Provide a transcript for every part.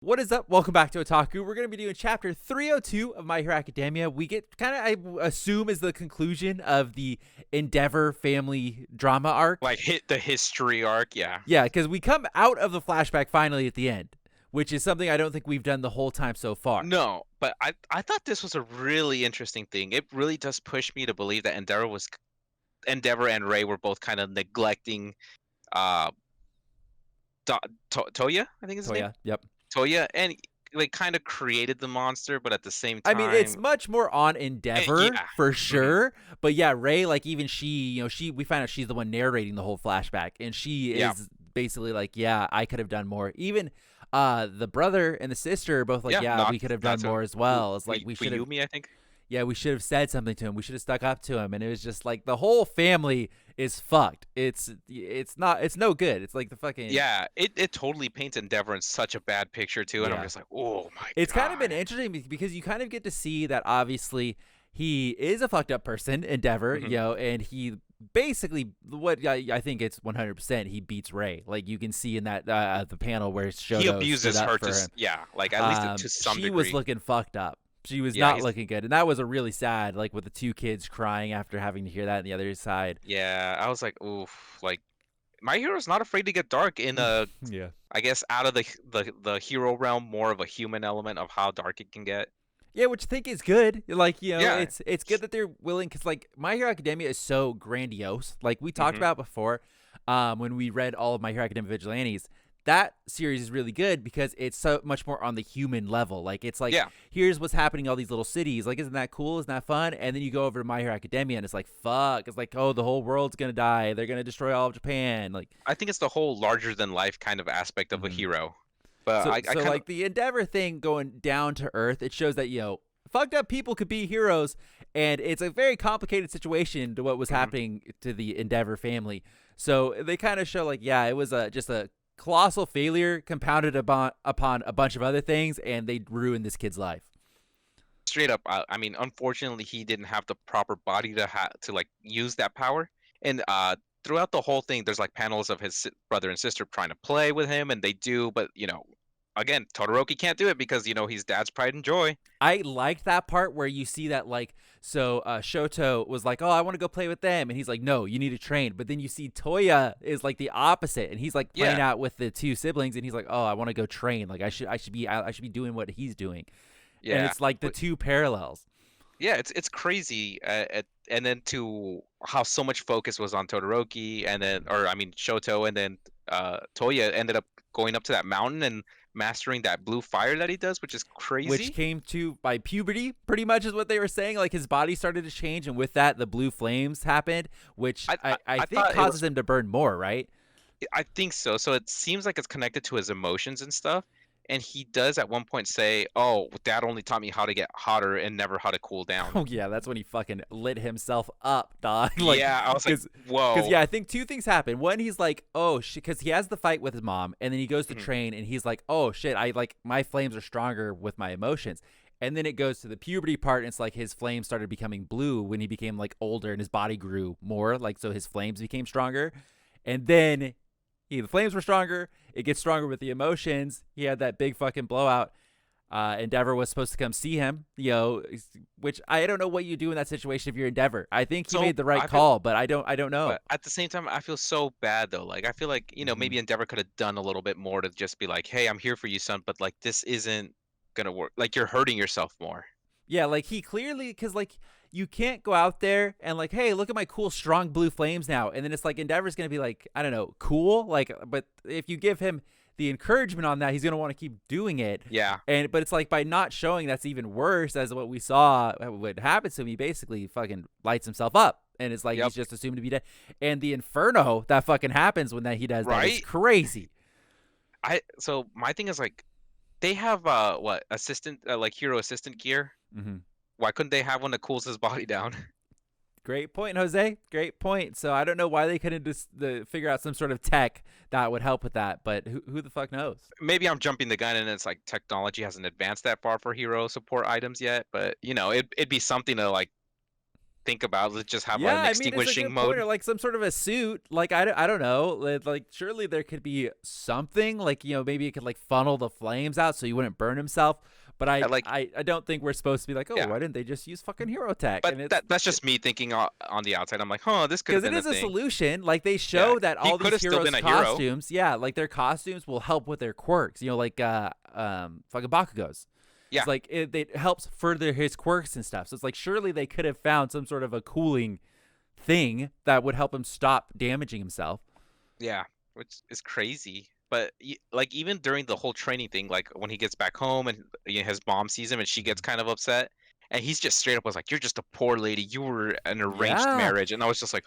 What is up? Welcome back to Otaku. We're going to be doing chapter 302 of My Hero Academia. We get kind of, I assume, is the conclusion of the Endeavor family drama arc. Like hit the history arc, yeah. Yeah, because we come out of the flashback finally at the end, which is something I don't think we've done the whole time so far. No, but I thought this was a really interesting thing. It really does push me to believe that Endeavor and Ray were both kind of neglecting uh Toya, I think is his name. Toya, yep. Toya, and they kind of created the monster, but at the same I mean, it's time, much more on Endeavor yeah. for Mhm. sure. But yeah, Ray, like even she, we find out she's the one narrating the whole flashback, and she Yeah. is basically like, yeah, I could have done more. Even the brother and the sister are both like, Yeah, we could have done more as well. It's like we should have, Yumi, I think. yeah, we should have said something to him. We should have stuck up to him. And it was just like the whole family is fucked. It's no good. It's like the fucking, Yeah, it totally paints Endeavor in such a bad picture too, and I'm Yeah. just like, oh my It's god. kind of been interesting because you kind of get to see that obviously he is a fucked up person, Endeavor, Mhm. and he basically what I think it's 100% he beats Ray. Like you can see in that the panel where Shoto He abuses stood up her for him. yeah, like at least to some She degree. was looking fucked up. She was Yeah, not he's looking good, and that was a really sad. Like with the two kids crying after having to hear that on the other side. Yeah, I was like, oof, like my hero's not afraid to get dark in a, Yeah. I guess, out of the hero realm, more of a human element of how dark it can get. Yeah, which I think is good. Like, Yeah. it's good that they're willing because like My Hero Academia is so grandiose. Like we talked Mhm. about before, when we read all of My Hero Academia Vigilantes. That series is really good because it's so much more on the human level. Like it's like Yeah. here's what's happening in all these little cities. Like, isn't that cool? Isn't that fun? And then you go over to My Hero Academia and it's like fuck. It's like, oh, the whole world's gonna die. They're gonna destroy all of Japan. Like I think it's the whole larger than life kind of aspect of a mhm. hero. But So I so kind of like the Endeavor thing going down to earth, it shows that fucked up people could be heroes, and it's a very complicated situation to what was mhm. happening to the Endeavor family. So they kind of show like it was just a colossal failure compounded upon a bunch of other things, and they ruined this kid's life. Straight up, I mean, unfortunately, he didn't have the proper body to like use that power. And throughout the whole thing, there's like panels of his brother and sister trying to play with him, and they do, but again, Todoroki can't do it because he's dad's pride and joy. I liked that part where you see that Shoto was like, "Oh, I want to go play with them," and he's like, "No, you need to train." But then you see Toya is like the opposite, and he's like playing Yeah, out with the two siblings, and he's like, "Oh, I want to go train. Like I should be doing what he's doing," and yeah. it's like the two parallels. Yeah, it's crazy, and then to how so much focus was on Todoroki, and then, or I mean Shoto, and then Toya ended up going up to that mountain and mastering that blue fire that he does, which is Which crazy. came to by puberty, pretty much is what they were saying. Like his body started to change, and with that, the blue flames happened, which I I, I I think thought it causes was. him to burn more, right? I think so. So it seems like it's connected to his emotions and stuff. And he does at one point say, "Oh, Dad only taught me how to get hotter and never how to cool down." Oh yeah, that's when he fucking lit himself up, dog. Like, Yeah, I was like, because "Whoa." yeah, I think two things happen. One, he's like, oh shit, because he has the fight with his mom, and then he goes to Mhm. train, and he's like, oh shit, I like my flames are stronger with my emotions. And then it goes to the puberty part, and it's like his flames started becoming blue when he became like older, and his body grew more, like so his flames became stronger. And then the flames were stronger. It gets stronger with the emotions. He had that big fucking blowout. Endeavor was supposed to come see him, which I don't know what you do in that situation if you're Endeavor. I think he So made the right I feel, call, but I don't know. but at the same time, I feel so bad though. Like I feel like Hmm. maybe Endeavor could have done a little bit more to just be like, "Hey, I'm here for you, son," but like this isn't gonna work. Like you're hurting yourself more. Yeah, like he clearly, because like you can't go out there and like, hey, look at my cool strong blue flames now, and then it's like Endeavor's gonna be like, I don't know, cool, like, but if you give him the encouragement on that, he's gonna want to keep doing it. Yeah. And but it's like by not showing, that's even worse, as what we saw what happens to him. He basically fucking lights himself up, and it's like Yep. he's just assumed to be dead. And the inferno that fucking happens when that he does that is Right. crazy. So my thing is like they have what assistant like hero assistant gear. Hmm. Why couldn't they have one that cools his body down? Great point, Jose. Great point. So I don't know why they couldn't just figure out some sort of tech that would help with that, but who the fuck knows? Maybe I'm jumping the gun and it's like technology hasn't advanced that far for hero support items yet, but it'd be something to like think about. Let's just have Yeah, an I mean, it's a extinguishing good point. mode. Or like some sort of a suit. Like I don't know. Like surely there could be something. Like maybe it could like funnel the flames out so he wouldn't burn himself. But I like, I don't think we're supposed to be like, oh, yeah. why didn't they just use fucking hero tech? But And it's that's just me thinking on the outside. I'm like, huh, this could have because it been a is a thing. solution. Like they Yeah, show that he all could these have still heroes' been a hero. costumes, yeah, like their costumes will help with their quirks. Like fucking Bakugo's. Yeah. It's like it helps further his quirks and stuff. So it's like surely they could have found some sort of a cooling thing that would help him stop damaging himself. Yeah, which is crazy. But like even during the whole training thing, like when he gets back home and his mom sees him and she gets kind of upset, and he's just straight up was like, "You're just a poor lady. You were an arranged Yeah. marriage," and I was just like,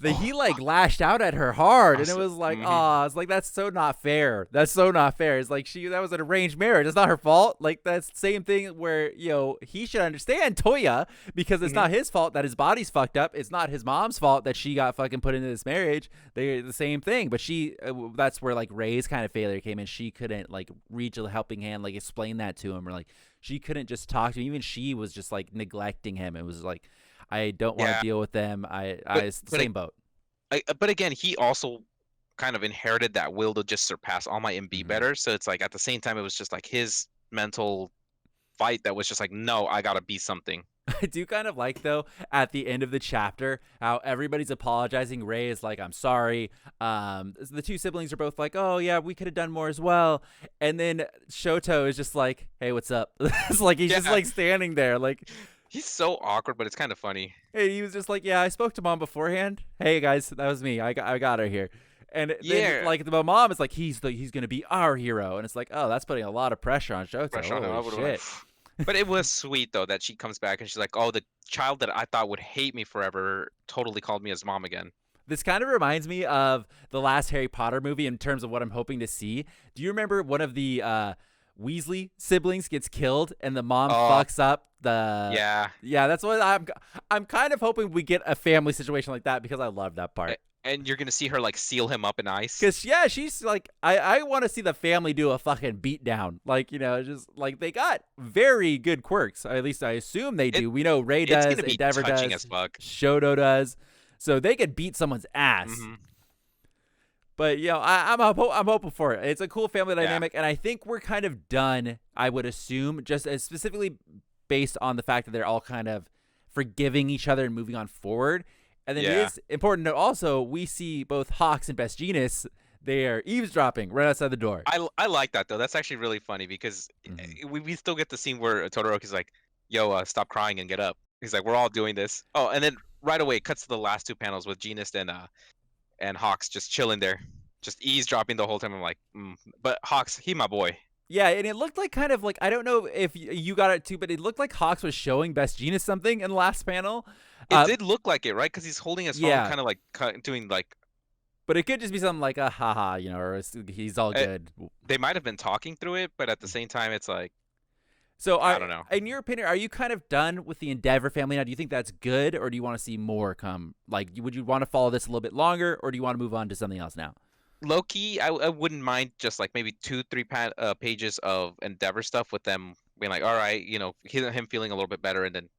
He like lashed out at her hard, and it Awesome. was like, Mhm. it's like that's so not fair. That's so not fair. It's like that was an arranged marriage. It's not her fault. Like that's the same thing where he should understand Toya because it's Mhm. not his fault that his body's fucked up. It's not his mom's fault that she got fucking put into this marriage. They're the same thing. But that's where like Ray's kind of failure came in. She couldn't like reach a helping hand, like explain that to him, or like she couldn't just talk to him. Even she was just like neglecting him. It was like, I don't want to Yeah. deal with them. It's the same boat. But again, he also kind of inherited that will to just surpass all my and be Mhm. better. So it's like at the same time, it was just like his mental fight that was just like, no, I gotta be something. I do kind of like though at the end of the chapter how everybody's apologizing. Ray is like, "I'm sorry." The two siblings are both like, "Oh yeah, we could have done more as well." And then Shoto is just like, "Hey, what's up?" It's like he's just Yeah. like standing there, like, He's so awkward, but it's kind of funny. hey, he was just like, "Yeah, I spoke to mom beforehand. Hey guys, that was me. I got her here." And then Yeah. like the mom is like, he's gonna be our hero, and it's like, oh, that's putting a lot of pressure on Shoto. Fresh on him, I Holy would've shit. went, but it was sweet though that she comes back and she's like, "Oh, the child that I thought would hate me forever totally called me his mom again." This kind of reminds me of the last Harry Potter movie in terms of what I'm hoping to see. Do you remember one of the Weasley siblings gets killed and the mom fucks up the Yeah. That's what I'm kind of hoping we get a family situation like that because I love that part. And you're gonna see her like seal him up in ice. Because yeah, she's like, I want to see the family do a fucking beatdown. Like just like they got very good quirks. At least I assume they do. We know Ray does, It's gonna be Endeavor touching does, as fuck. Shoto does, so they could beat someone's ass. Mhm. But I'm hoping for it. It's a cool family dynamic, and I think we're kind of done. I would assume, just as specifically based on the fact that they're all kind of forgiving each other and moving on forward. And then it is important to also we see both Hawks and Best Jeanist. They are eavesdropping right outside the door. I like that though. That's actually really funny because we still get the scene where Todoroki's like, "Yo, stop crying and get up." He's like, "We're all doing this." Oh, and then right away it cuts to the last two panels with Jeanist and Hawks just chilling there, just eavesdropping the whole time. I'm like, but Hawks, he my boy. Yeah, and it looked like kind of like I don't know if you got it too, but it looked like Hawks was showing Best Jeanist something in the last panel. It did look like it, right? Because he's holding his phone, kind of like doing like. But it could just be something like a haha, or he's all good. They might have been talking through it, but at the same time, it's like. So I don't know. In your opinion, are you kind of done with the Endeavor family now? Do you think that's good, or do you want to see more come? Like, would you want to follow this a little bit longer, or do you want to move on to something else now? Low key, I wouldn't mind just like maybe 2-3 pages of Endeavor stuff with them being like, all right, him feeling a little bit better, and then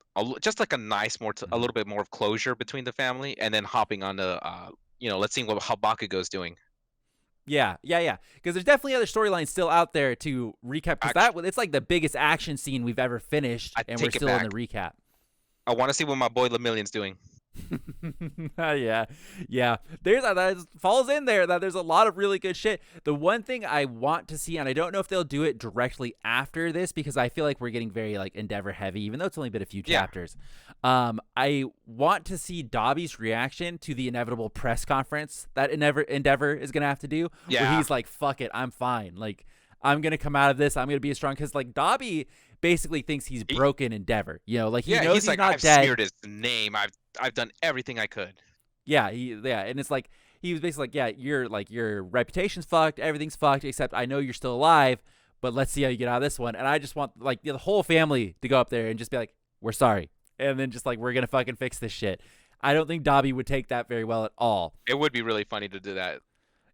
just like a nice a little bit more of closure between the family, and then hopping on to let's see how Bakugo's doing. Yeah. Because there's definitely other storylines still out there to recap. Because it's like the biggest action scene we've ever finished, and we're still in the recap. I want to see what my boy Lemillion's doing. Yeah. There's that falls in there that there's a lot of really good shit. The one thing I want to see, and I don't know if they'll do it directly after this because I feel like we're getting very like Endeavor heavy, even though it's only been a few chapters. I want to see Dabi's reaction to the inevitable press conference that Endeavor is gonna have to do. Yeah. Where he's like, "Fuck it, I'm fine. Like, I'm gonna come out of this. I'm gonna be as strong." Because like Dabi basically thinks he's broken Endeavor. Like he knows he's like, not I've dead. smeared his name. I've done everything I could. Yeah, and it's like he was basically like, yeah, your reputation's fucked, everything's fucked, except I know you're still alive, but let's see how you get out of this one. And I just want like the whole family to go up there and just be like, we're sorry, and then just like we're gonna fucking fix this shit. I don't think Dabi would take that very well at all. It would be really funny to do that.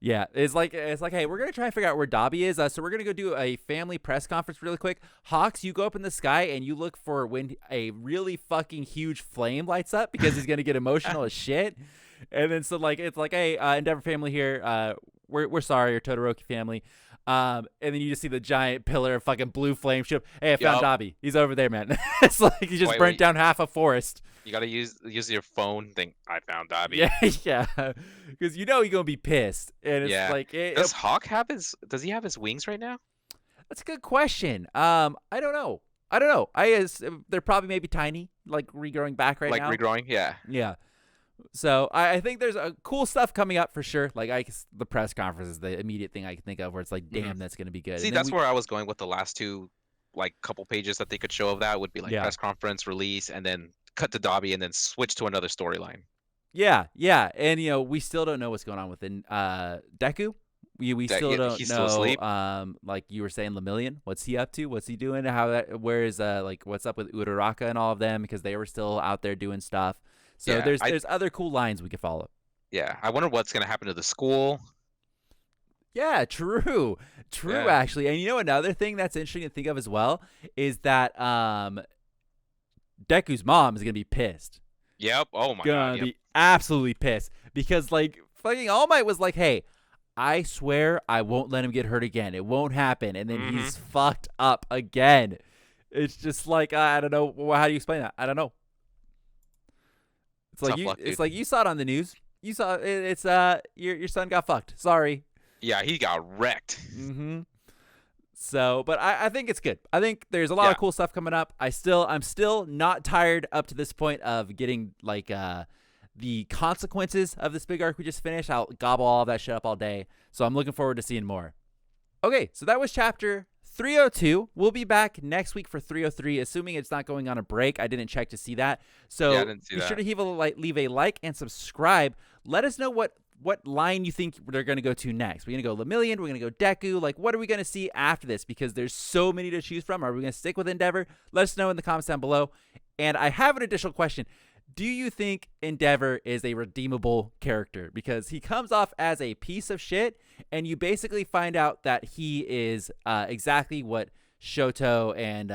Yeah, it's like, hey, we're gonna try and figure out where Dabi is. So we're gonna go do a family press conference really quick. Hawks, you go up in the sky and you look for when a really fucking huge flame lights up because he's gonna get emotional as shit. And then so like it's like, hey, Endeavor family here. We're sorry, your Todoroki family. And then you just see the giant pillar of fucking blue flame ship. Hey, I found Dabi. He's over there, man. It's like he just burnt down half a forest. You gotta use your phone. Think I found Dabi. Yeah, because you're gonna be pissed, and it's like, does Hawk have his? Does he have his wings right now? That's a good question. I don't know. They're probably maybe tiny, like regrowing back right now. Like regrowing, yeah. Yeah. So I think there's a cool stuff coming up for sure. Like the press conference is the immediate thing I can think of where it's like, damn, that's gonna be good. See, that's where I was going with the last two, like couple pages that they could show of that would be like press conference, release, and then cut to Dabi and then switch to another storyline. Yeah, and we still don't know what's going on within Deku. We still don't he's know. Still asleep. Like you were saying, Lemillion, what's he up to? What's he doing? Where is like what's up with Uraraka and all of them because they were still out there doing stuff. So there's other cool lines we could follow. Yeah, I wonder what's gonna happen to the school. Yeah, true, actually. And another thing that's interesting to think of as well is that Deku's mom is gonna be pissed. Yep. Oh my god. Gonna be absolutely pissed because like fucking All Might was like, hey, I swear I won't let him get hurt again. It won't happen. And then he's fucked up again. It's just like I don't know. How do you explain that? I don't know. It's like it's like you saw it on the news. You saw it's your son got fucked. Sorry. Yeah, he got wrecked. So, but I think it's good. I think there's a lot of cool stuff coming up. I'm still not tired up to this point of getting like the consequences of this big arc we just finished. I'll gobble all of that shit up all day. So I'm looking forward to seeing more. Okay, so that was chapter 302. We'll be back next week for 303, assuming it's not going on a break. I didn't check to see that. So be sure to leave a like and subscribe. Let us know what line you think they're going to go to next. We're going to go Lemillion. We're going to go Deku. Like, what are we going to see after this? Because there's so many to choose from. Are we going to stick with Endeavor? Let us know in the comments down below. And I have an additional question. Do you think Endeavor is a redeemable character? Because he comes off as a piece of shit, and you basically find out that he is exactly what Shoto and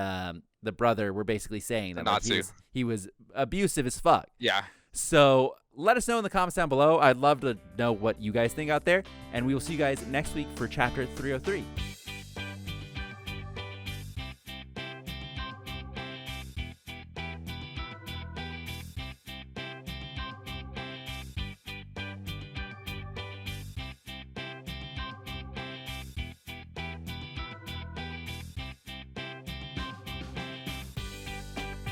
the brother were basically saying. That he was abusive as fuck. Yeah. So let us know in the comments down below. I'd love to know what you guys think out there. And we will see you guys next week for chapter 303.